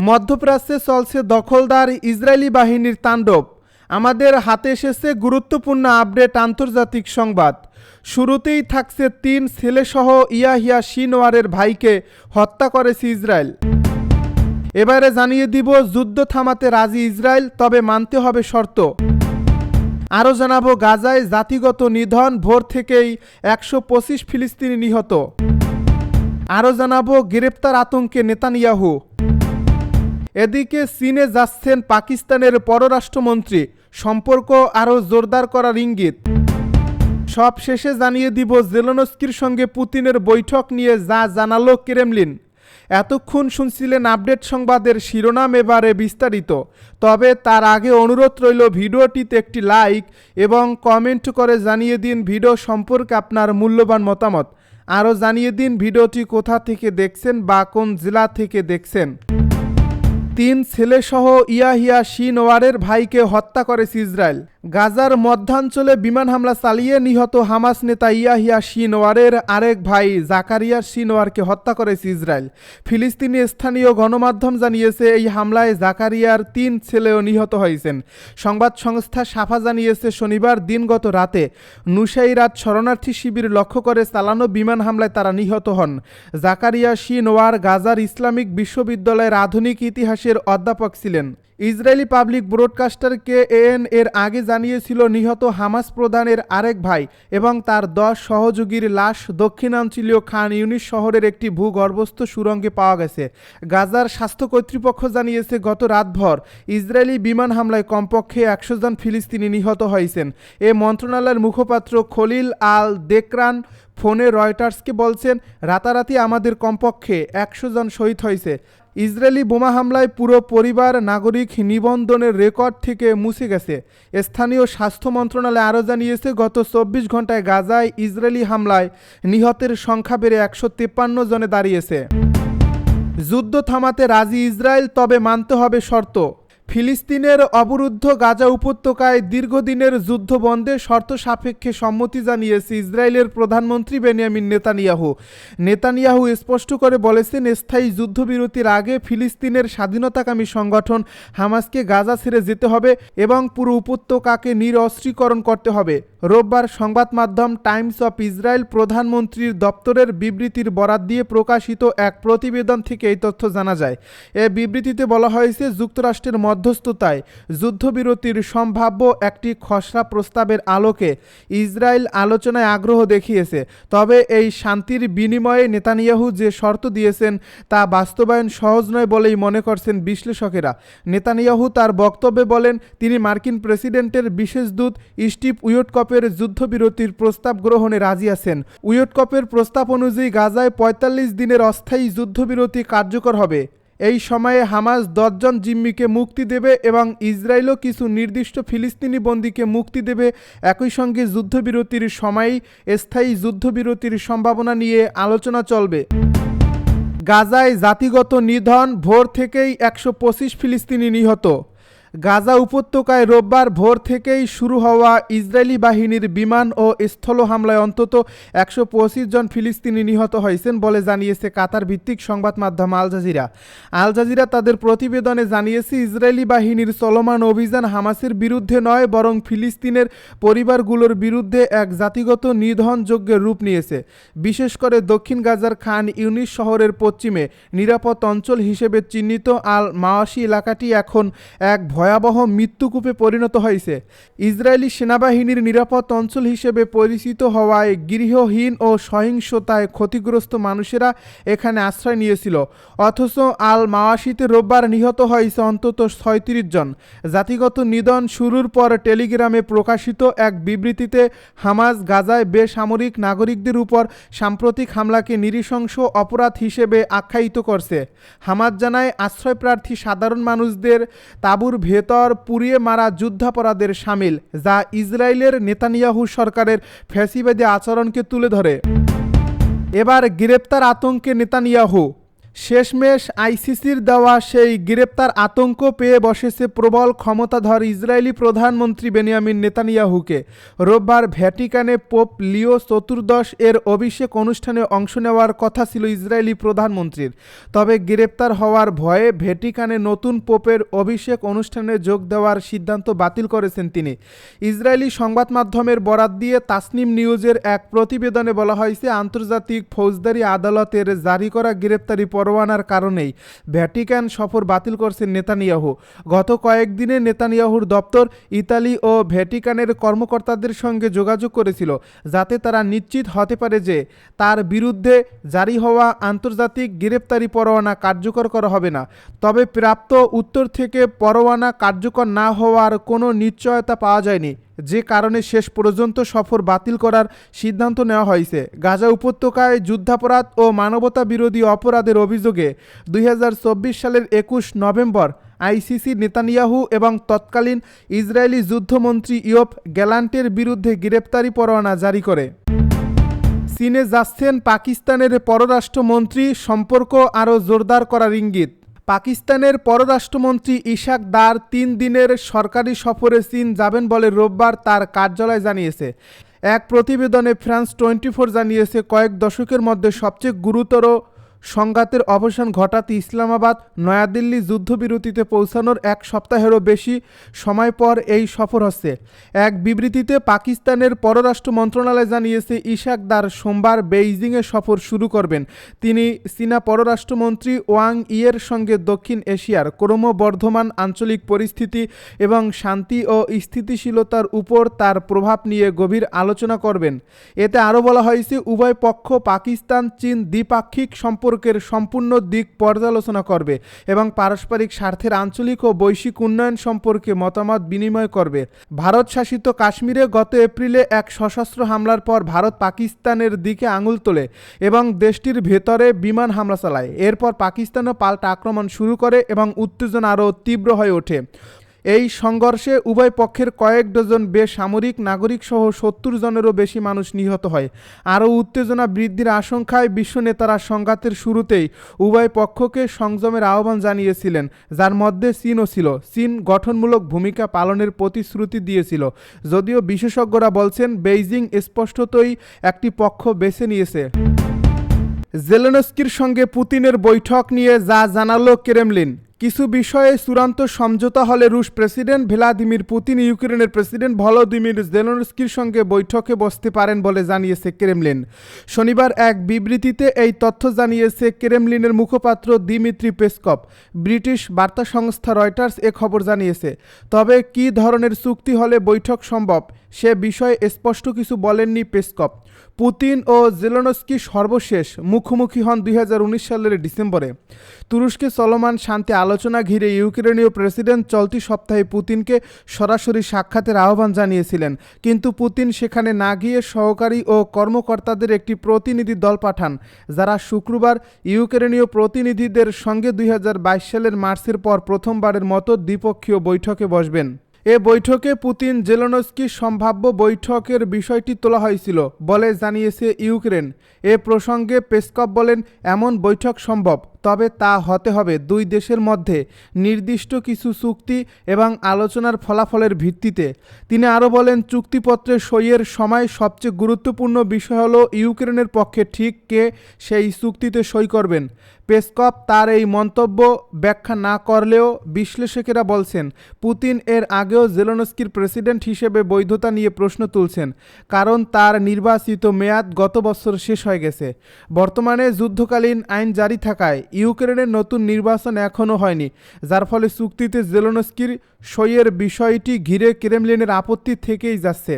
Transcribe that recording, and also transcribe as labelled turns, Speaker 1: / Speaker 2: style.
Speaker 1: মধ্যপ্রাচ্যে চলছে দখলদার ইসরায়েলি বাহিনীর তাণ্ডব। আমাদের হাতে এসেছে গুরুত্বপূর্ণ আপডেট আন্তর্জাতিক সংবাদ। শুরুতেই থাকছে 3 ছেলেসহ ইয়াহিয়া সিনওয়ারের ভাইকে হত্যা করেছে ইসরায়েল। এবারে জানিয়ে দিব যুদ্ধ থামাতে রাজি ইসরায়েল, তবে মানতে হবে শর্ত। আরও জানাবো গাজায় জাতিগত নিধন, ভোর থেকেই 125 ফিলিস্তিনি নিহত। আরও জানাবো গ্রেপ্তার আতঙ্কে নেতানিয়াহু। এদিকে চীনে যাচ্ছেন পাকিস্তানের পররাষ্ট্রমন্ত্রী, সম্পর্ক আরও জোরদার করার ইঙ্গিত। সব শেষে জানিয়ে দিব জেলেনস্কির সঙ্গে পুতিনের বৈঠক নিয়ে যা জানালো ক্রেমলিন। এতক্ষণ শুনছিলেন আপডেট সংবাদের শিরোনাম, এবারে বিস্তারিত। তবে তার আগে অনুরোধ রইল ভিডিওটিতে একটি লাইক এবং কমেন্ট করে জানিয়ে দিন ভিডিও সম্পর্কে আপনার মূল্যবান মতামত। আরও জানিয়ে দিন ভিডিওটি কোথা থেকে দেখছেন বা কোন জেলা থেকে দেখছেন। 3 ছেলেসহ ইয়াহিয়া সিনওয়ারের ভাইকে হত্যা করেছে ইসরায়েল। গাজার মধ্যাঞ্চলে বিমান হামলা চালিয়ে নিহত হামাস নেতা ইয়াহিয়া সিনওয়ারের আরেক ভাই জাকারিয়া সিনওয়ারকে হত্যা করেছে ইসরায়েল। ফিলিস্তিনি স্থানীয় গণমাধ্যম জানিয়েছে এই হামলায় জাকারিয়ার 3 ছেলেও নিহত হয়েছেন। সংবাদ সংস্থা সাফা জানিয়েছে শনিবার দিনগত রাতে নুসাইরাত শরণার্থী শিবির লক্ষ্য করে চালানো বিমান হামলায় তারা নিহত হন। জাকারিয়া সিনওয়ার গাজার ইসলামিক বিশ্ববিদ্যালয়ের আধুনিক ইতিহাসের অধ্যাপক ছিলেন। ইসরায়েলি পাবলিক ব্রডকাস্টার কেএন এর আগে জানিয়েছিল নিহত হামাস প্রধানের আরেক ভাই এবং তার 10 সহযোগীর লাশ দক্ষিণাঞ্চলীয় খান ইউনিস শহরের একটি ভূগর্ভস্থ সুড়ঙ্গে পাওয়া গেছে। গাজার স্বাস্থ্য কর্তৃপক্ষ জানিয়েছে গত রাতভর ইসরায়েলি বিমান হামলায় কমপক্ষে 100 জন ফিলিস্তিনি নিহত হয়েছেন। এ মন্ত্রণালয়ের মুখপাত্র খলিল আল দেকরান ফোনে রয়টার্সকে বলছেন, রাতারাতি আমাদের কমপক্ষে 100 জন শহীদ হয়েছে। ইসরায়েলি বোমা হামলায় পুরো পরিবার নাগরিক নিবন্ধনের রেকর্ড থেকে মুছে গেছে। স্থানীয় স্বাস্থ্য মন্ত্রণালয় আরও জানিয়েছে গত 24 ঘন্টায় গাজায় ইসরায়েলি হামলায় নিহতের সংখ্যা বেড়ে 153 জনে দাঁড়িয়েছে। যুদ্ধ থামাতে রাজি ইসরায়েল, তবে মানতে হবে শর্ত। ফিলিস্তিনের অবরুদ্ধ গাজা উপত্যকায় দীর্ঘদিনের যুদ্ধ বন্ধে শর্ত সাপেক্ষে সম্মতি জানিয়েছে ইসরায়েলের প্রধানমন্ত্রী বেনিয়ামিন নেতানিয়াহু স্পষ্ট করে বলেছেন, স্থায়ী যুদ্ধবিরতির আগে ফিলিস্তিনের স্বাধীনতাকামী সংগঠন হামাসকে গাজা ছেড়ে যেতে হবে এবং পুরো উপত্যকাকে নিরস্ত্রীকরণ করতে হবে। রোববার সংবাদ মাধ্যম টাইমস অফ ইসরায়েল প্রধানমন্ত্রীর দপ্তরের বিবৃতির বরাত দিয়ে প্রকাশিত এক প্রতিবেদন থেকে এই তথ্য জানা যায়। এ বিবৃতিতে বলা হয়েছে, যুক্তরাষ্ট্রের মধ্যস্থতায় যুদ্ধবিরতির সম্ভাব্য একটি খসড়া প্রস্তাবের আলোকে ইসরায়েল আলোচনায় আগ্রহ দেখিয়েছে। তবে এই শান্তির বিনিময়ে নেতানিয়াহু যে শর্ত দিয়েছেন তা বাস্তবায়ন সহজ নয় বলেই মনে করছেন বিশ্লেষকেরা। নেতানিয়াহু তার বক্তব্যে বলেন, তিনি মার্কিন প্রেসিডেন্টের বিশেষ দূত স্টিভ উইটকফের যুদ্ধবিরতির প্রস্তাব গ্রহণে রাজি আছেন। উইটকফের প্রস্তাব অনুযায়ী গাজায় 45 দিনের অস্থায়ী যুদ্ধবিরতি কার্যকর হবে। এই সময়ে হামাস 10 জন জিম্মিকে মুক্তি দেবে এবং ইসরায়েলও কিছু নির্দিষ্ট ফিলিস্তিনি বন্দীকে মুক্তি দেবে। একই সঙ্গে যুদ্ধবিরতির সময়ই স্থায়ী যুদ্ধবিরতির সম্ভাবনা নিয়ে আলোচনা চলবে। গাজায় জাতিগত নিধন, ভোর থেকেই 125 ফিলিস্তিনি নিহত। গাজা উপত্যকায় রোববার ভোর থেকেই শুরু হওয়া ইসরায়েলি বাহিনীর বিমান ও স্থল হামলায় অন্তত 125 জন ফিলিস্তিনি নিহত হয়েছেন বলে জানিয়েছে কাতার ভিত্তিক সংবাদ মাধ্যম আল জাজিরা তাদের প্রতিবেদনে জানিয়েছে, ইসরায়েলি বাহিনীর চলমান অভিযান হামাসের বিরুদ্ধে নয় বরং ফিলিস্তিনের পরিবারগুলোর বিরুদ্ধে এক জাতিগত নিধন যজ্ঞের রূপ নিয়েছে। বিশেষ করে দক্ষিণ গাজার খান ইউনিস শহরের পশ্চিমে নিরাপদ অঞ্চল হিসেবে চিহ্নিত আল মাওয়াশি এলাকাটি এখন এক ভয়াবহ মৃত্যুকূপে পরিণত হয়েছে। ইসরায়েলি সেনাবাহিনীর নিরাপদ অঞ্চল হিসেবে পরিচিত হওয়ায় গৃহহীন ও সহিংসতায় ক্ষতিগ্রস্ত মানুষেরা এখানে আশ্রয় নিয়েছিল। অথচ আল মাওয়াশিতে রোববার নিহত হয়েছে অন্তত 36 জন। জাতিগত নিধন শুরুর পর টেলিগ্রামে প্রকাশিত এক বিবৃতিতে হামাস গাজায় বেসামরিক নাগরিকদের উপর সাম্প্রতিক হামলাকে নৃশংস অপরাধ হিসেবে আখ্যায়িত করছে। হামাস জানায়, আশ্রয়প্রার্থী সাধারণ মানুষদের তাঁবুর ভেতর পুড়িয়ে মারা যুদ্ধাপরাধের শামিল, যা ইসরায়েলের নেতানিয়াহু সরকারের ফ্যাসিবাদী আচরণকে তুলে ধরে। এবার গ্রেপ্তার আতঙ্কে নেতানিয়াহু। শেষমেশ আইসিসির দেওয়া সেই গ্রেপ্তার আতঙ্ক পেয়ে বসেছে প্রবল ক্ষমতাধর ইসরায়েলি প্রধানমন্ত্রী বেনিয়ামিন নেতানিয়াহুকে। রোববার ভ্যাটিকানে পোপ লিও চতুর্দশ এর অভিষেক অনুষ্ঠানে অংশ নেওয়ার কথা ছিল ইসরায়েলি প্রধানমন্ত্রীর। তবে গ্রেপ্তার হওয়ার ভয়ে ভ্যাটিকানে নতুন পোপের অভিষেক অনুষ্ঠানে যোগ দেওয়ার সিদ্ধান্ত বাতিল করেছেন তিনি। ইসরায়েলি সংবাদ মাধ্যমের বরাত দিয়ে তাসনিম নিউজের এক প্রতিবেদনে বলা হয়েছে, আন্তর্জাতিক ফৌজদারি আদালতের জারি করা গ্রেপ্তারি পরোয়ানার কারণেই ভ্যাটিকান সফর বাতিল করছেন নেতানিয়াহু। গত কয়েকদিনে নেতানিয়াহুর দপ্তর ইতালি ও ভ্যাটিকানের কর্মকর্তাদের সঙ্গে যোগাযোগ করেছিল, যাতে তারা নিশ্চিত হতে পারে যে তার বিরুদ্ধে জারি হওয়া আন্তর্জাতিক গ্রেপ্তারি পরোয়ানা কার্যকর করা হবে না। তবে প্রাপ্ত উত্তর থেকে পরোয়ানা কার্যকর না হওয়ার কোনো নিশ্চয়তা পাওয়া যায়নি, যে কারণে শেষ পর্যন্ত সফর বাতিল করার সিদ্ধান্ত নেওয়া হয়েছে। গাজা উপত্যকায় যুদ্ধাপরাধ ও মানবতা বিরোধী অপরাধের অভিযোগে 2024 সালের 21 নভেম্বর আইসিসি নেতানিয়াহু এবং তৎকালীন ইসরায়েলি যুদ্ধমন্ত্রী ইয়োব গ্যালান্টের বিরুদ্ধে গ্রেপ্তারি পরোয়ানা জারি করে। চীনে যাচ্ছেন পাকিস্তানের পররাষ্ট্রমন্ত্রী, সম্পর্ক আরও জোরদার করার ইঙ্গিত। পাকিস্তানের পররাষ্ট্রমন্ত্রী ইশাক দার 3 দিনের সরকারি সফরে চীন যাবেন বলে রোববার তার কার্যালয় জানিয়েছে। এক প্রতিবেদনে ফ্রান্স 24 জানিয়েছে, কয়েক দশকের মধ্যে সবচেয়ে গুরুতর সংঘাতের অবসান ঘটাতে ইসলামাবাদ নয়াদিল্লি যুদ্ধবিরতিতে পৌঁছানোর এক সপ্তাহেরও বেশি সময় পর এই সফর হচ্ছে। এক বিবৃতিতে পাকিস্তানের পররাষ্ট্র মন্ত্রণালয় জানিয়েছে, ইশাক দার সোমবার বেইজিংয়ে সফর শুরু করবেন। তিনি চীনা পররাষ্ট্রমন্ত্রী ওয়াং ইয়ের সঙ্গে দক্ষিণ এশিয়ার ক্রমবর্ধমান আঞ্চলিক পরিস্থিতি এবং শান্তি ও স্থিতিশীলতার উপর তার প্রভাব নিয়ে গভীর আলোচনা করবেন। এতে আরও বলা হয়েছে, উভয় পক্ষ পাকিস্তান চীন দ্বিপাক্ষিক সম্পর্কের সম্পূর্ণ দিক পর্যালোচনা করবে এবং পারস্পরিক স্বার্থের আঞ্চলিক ও বৈশ্বিক উন্নয়ন সম্পর্কে মতামত বিনিময় করবে। ভারত শাসিত কাশ্মীরে গত এপ্রিলে এক সশস্ত্র হামলার পর ভারত পাকিস্তানের দিকে আঙুল তোলে এবং দেশটির ভেতরে বিমান হামলা চালায়। এরপর পাকিস্তানও পাল্টা আক্রমণ শুরু করে এবং উত্তেজনা আরও তীব্র হয়ে ওঠে। এই সংঘর্ষে উভয় পক্ষের কয়েক ডজন বেসামরিক নাগরিক সহ 70 জনেরও বেশি মানুষ নিহত হয়। আরও উত্তেজনা বৃদ্ধির আশঙ্কায় বিশ্ব নেতারা সংঘাতের শুরুতেই উভয় পক্ষকে সংযমের আহ্বান জানিয়েছিলেন, যার মধ্যে চীনও ছিল। চীন গঠনমূলক ভূমিকা পালনের প্রতিশ্রুতি দিয়েছিল, যদিও বিশেষজ্ঞরা বলছেন বেইজিং স্পষ্টতই একটি পক্ষ বেছে নিয়েছে। জেলেনস্কির সঙ্গে পুতিনের বৈঠক নিয়ে যা জানালো ক্রেমলিন। কিছু বিষয়ে চূড়ান্ত সমঝোতা হলে রুশ প্রেসিডেন্ট ভ্লাদিমির পুতিন ইউক্রেনের প্রেসিডেন্ট ভলোদিমির জেলেনস্কির সঙ্গে বৈঠকে বসতে পারেন বলে জানিয়েছে ক্রেমলিন। শনিবার এক বিবৃতিতে এই তথ্য জানিয়েছে ক্রেমলিনের মুখপাত্র দিমিত্রি পেসকভ। ব্রিটিশ বার্তা সংস্থা রয়টার্স এ খবর জানিয়েছে। তবে কী ধরনের চুক্তি হলে বৈঠক সম্ভব সে বিষয়ে স্পষ্ট কিছু বলেননি পেসকভ। পুতিন ও জেলেনস্কি সর্বশেষ মুখোমুখি হন 2019 সালের ডিসেম্বরে। তুরস্কে চলমান শান্তি আলোচনা ঘিরে ইউক্রেনীয় প্রেসিডেন্ট চলতি সপ্তাহে পুতিনকে সরাসরি সাক্ষাতের আহ্বান জানিয়েছিলেন, কিন্তু পুতিন সেখানে না গিয়ে সহকারী ও কর্মকর্তাদের একটি প্রতিনিধি দল পাঠান, যারা শুক্রবার ইউক্রেনীয় প্রতিনিধিদের সঙ্গে 2022 সালের মার্চের পর প্রথমবারের মতো দ্বিপক্ষীয় বৈঠকে বসবেন। এ বৈঠকে পুতিন জেলেনস্কি সম্ভাব্য বৈঠকের বিষয়টি তোলা হয়েছিল বলে জানিয়েছে ইউক্রেন। এ প্রসঙ্গে পেসকভ বলেন, এমন বৈঠক সম্ভব, তবে তা হতে হবে দুই দেশের মধ্যে নির্দিষ্ট কিছু চুক্তি এবং আলোচনার ফলাফলের ভিত্তিতে। তিনি আরও বলেন, চুক্তিপত্রে সইয়ের সময় সবচেয়ে গুরুত্বপূর্ণ বিষয় হলো ইউক্রেনের পক্ষে ঠিক কে সেই চুক্তিতে সই করবেন। পেসকভ তার এই মন্তব্য ব্যাখ্যা না করলেও বিশ্লেষকেরা বলছেন, পুতিন এর আগেও জেলেনস্কির প্রেসিডেন্ট হিসেবে বৈধতা নিয়ে প্রশ্ন তুলছেন, কারণ তার নির্বাচিত মেয়াদ গত বছর শেষ হয়ে গেছে। বর্তমানে যুদ্ধকালীন আইন জারি থাকায় ইউক্রেনের নতুন নির্বাচন এখনও হয়নি, যার ফলে চুক্তিতে জেলেনস্কির সইয়ের বিষয়টি ঘিরে ক্রেমলিনের আপত্তি থেকেই যাচ্ছে।